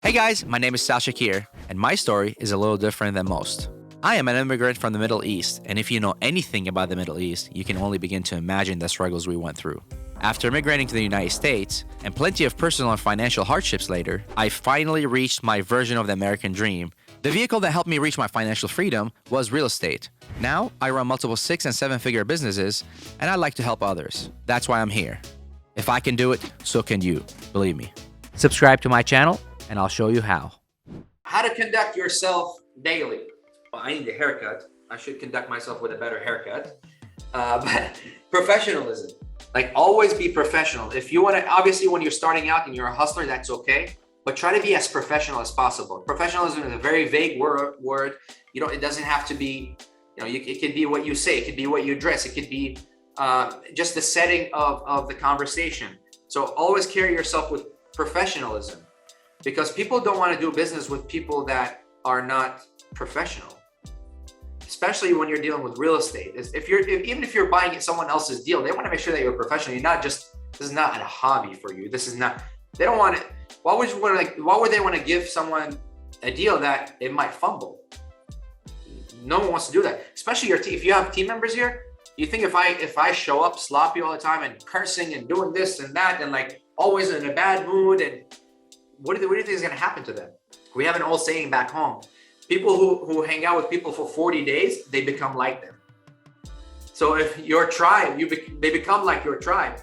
Hey guys, my name is Shakir, and my story is a little different than most. I am an immigrant from the Middle East, and if you know anything about the Middle East, you can only begin to imagine the struggles we went through. After immigrating to the United States, and plenty of personal and financial hardships later, I finally reached my version of the American dream. The vehicle that helped me reach my financial freedom was real estate. Now, I run multiple 6- and 7-figure businesses, and I like to help others. That's why I'm here. If I can do it, so can you. Believe me. Subscribe to my channel, and I'll show you how. How to conduct yourself daily. Well, I need a haircut. I should conduct myself with a better haircut. But professionalism. Like, always be professional. If you want to, obviously, when you're starting out and you're a hustler, that's okay. But try to be as professional as possible. Professionalism is a very vague word. It doesn't have to be, it could be what you say. It could be what you dress. It could be just the setting of the conversation. So always carry yourself with professionalism, because people don't want to do business with people that are not professional, especially when you're dealing with real estate. Even if you're buying someone else's deal, they want to make sure that you're professional. This is not a hobby for you. They don't want it. Why would they want to give someone a deal that it might fumble? No one wants to do that, especially if you have team members here. You think if I show up sloppy all the time and cursing and doing this and that and like always in a bad mood, and what do you think is going to happen to them? We have an old saying back home: people who hang out with people for 40 days, they become like them. So if your tribe, they become like your tribe.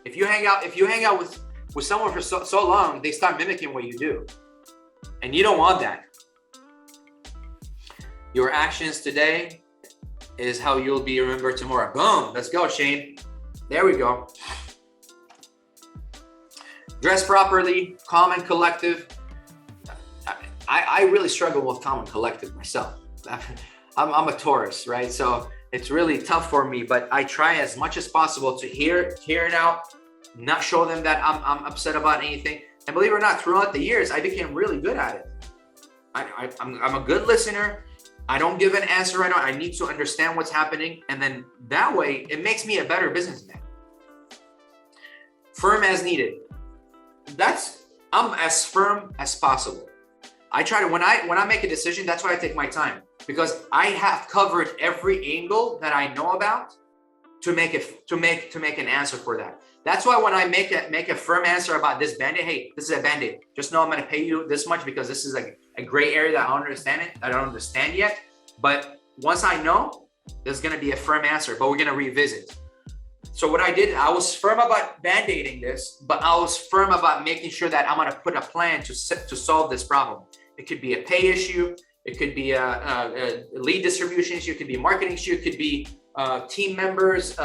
If you hang out with someone for so long, they start mimicking what you do, and you don't want that. Your actions today is how you'll be remembered tomorrow. Boom. Let's go, Shane. There we go. Dress properly, calm and collective. I really struggle with calm and collective myself. I'm a Taurus, right? So it's really tough for me, but I try as much as possible to hear it out, not show them that I'm upset about anything. And believe it or not, throughout the years, I became really good at it. I'm a good listener. I don't give an answer right now. I need to understand what's happening. And then that way, it makes me a better businessman. Firm as needed. I'm as firm as possible. I try to, when I make a decision, that's why I take my time, because I have covered every angle that I know about to make an answer for that. That's why when I make a firm answer about this Band-Aid, hey, this is a Band-Aid. Just know I'm going to pay you this much because this is like a gray area that I don't understand yet. But once I know, there's going to be a firm answer, but we're going to revisit. So what I did, I was firm about Band-Aiding this, but I was firm about making sure that I'm going to put a plan to solve this problem. It could be a pay issue. It could be a lead distribution issue. It could be a marketing issue. It could be team members,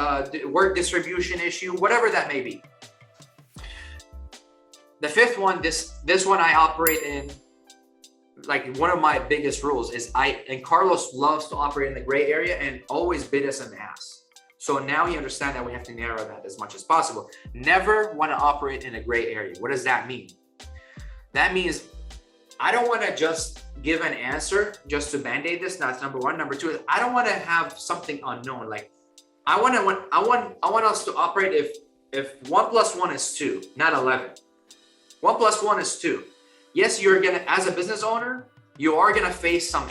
work distribution issue, whatever that may be. The fifth one, this one I operate in, like one of my biggest rules is and Carlos loves to operate in the gray area and always bid us in the ass. So now you understand that we have to narrow that as much as possible. Never want to operate in a gray area. What does that mean? That means I don't want to just give an answer just to Band-Aid this. That's number one. Number two is I don't want to have something unknown. Like I want us to operate if 1 + 1 is 2, not 11. 1 + 1 is 2. Yes, you're gonna, as a business owner, you are gonna face some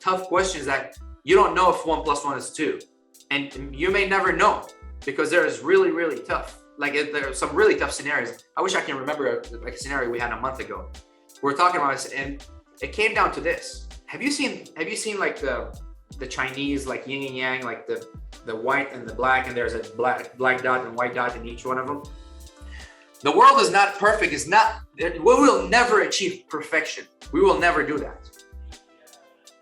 tough questions that you don't know if 1 + 1 is 2, and you may never know, because there is really, really tough. Like there are some really tough scenarios. I wish I can remember like a scenario we had a month ago. We're talking about this, and it came down to this. Have you seen like the Chinese, like yin and yang, like the white and the black, and there's a black dot and white dot in each one of them? The world is not perfect. We will never achieve perfection. We will never do that.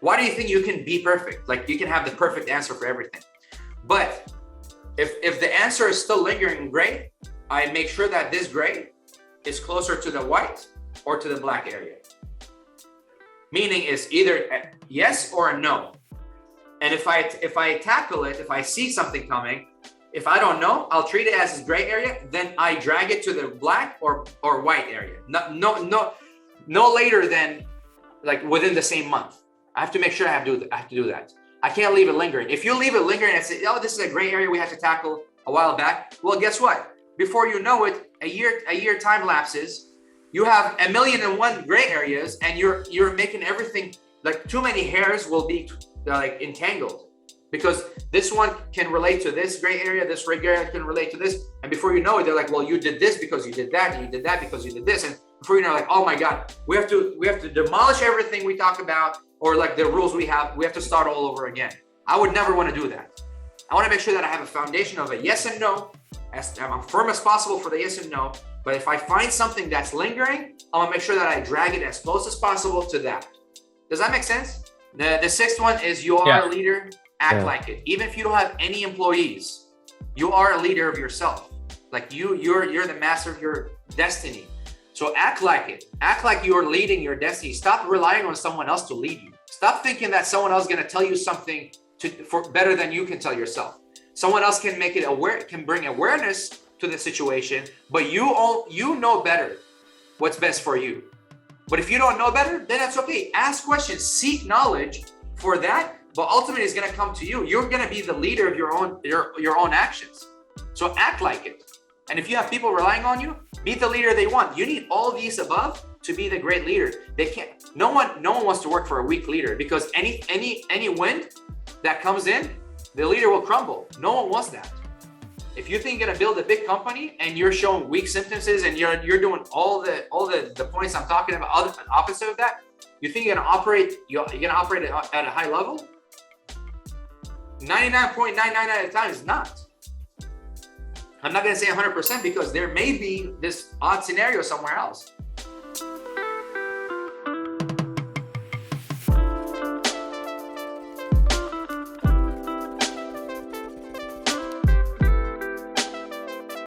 Why do you think you can be perfect? Like you can have the perfect answer for everything. But if the answer is still lingering gray, I make sure that this gray is closer to the white or to the black area. Meaning it's either a yes or a no. And if I tackle it, if I see something coming, if I don't know, I'll treat it as this gray area. Then I drag it to the black or white area. No later than like within the same month. I have to make sure I have to do that. I can't leave it lingering. If you leave it lingering and say, oh, this is a gray area we have to tackle a while back. Well, guess what? Before you know it, a year time lapses. you have 1,000,001 gray areas, and you're making everything like too many hairs will be like entangled, because this one can relate to this gray area, this gray area can relate to this, and before you know it, they're like, well, you did this because you did that, and you did that because you did this, and before you know, like, oh my God, we have to demolish everything we talk about, or like the rules we have to start all over again. I would never want to do that. I want to make sure that I have a foundation of a yes and no, as I'm firm as possible for the yes and no. But if I find something that's lingering, I want to make sure that I drag it as close as possible to that. Does that make sense? The sixth one is you are a leader, act like it. Even if you don't have any employees, you are a leader of yourself. Like you're the master of your destiny. So act like it. Act like you're leading your destiny. Stop relying on someone else to lead you. Stop thinking that someone else is going to tell you something for better than you can tell yourself. Someone else can make it aware, can bring awareness to the situation, but you know better what's best for you. But if you don't know better, then that's okay. Ask questions, seek knowledge for that, but ultimately it's going to come to you. You're going to be the leader of your own actions. So act like it. And if you have people relying on you, be the leader they want. You need all of these above to be the great leader. They can't. No one wants to work for a weak leader, because any wind that comes in, the leader will crumble. No one wants that. If you think you're gonna build a big company and you're showing weak symptoms and you're doing all the points I'm talking about, opposite of that, you think you're gonna operate at a high level? 99.99% of the time is not. I'm not gonna say 100% because there may be this odd scenario somewhere else.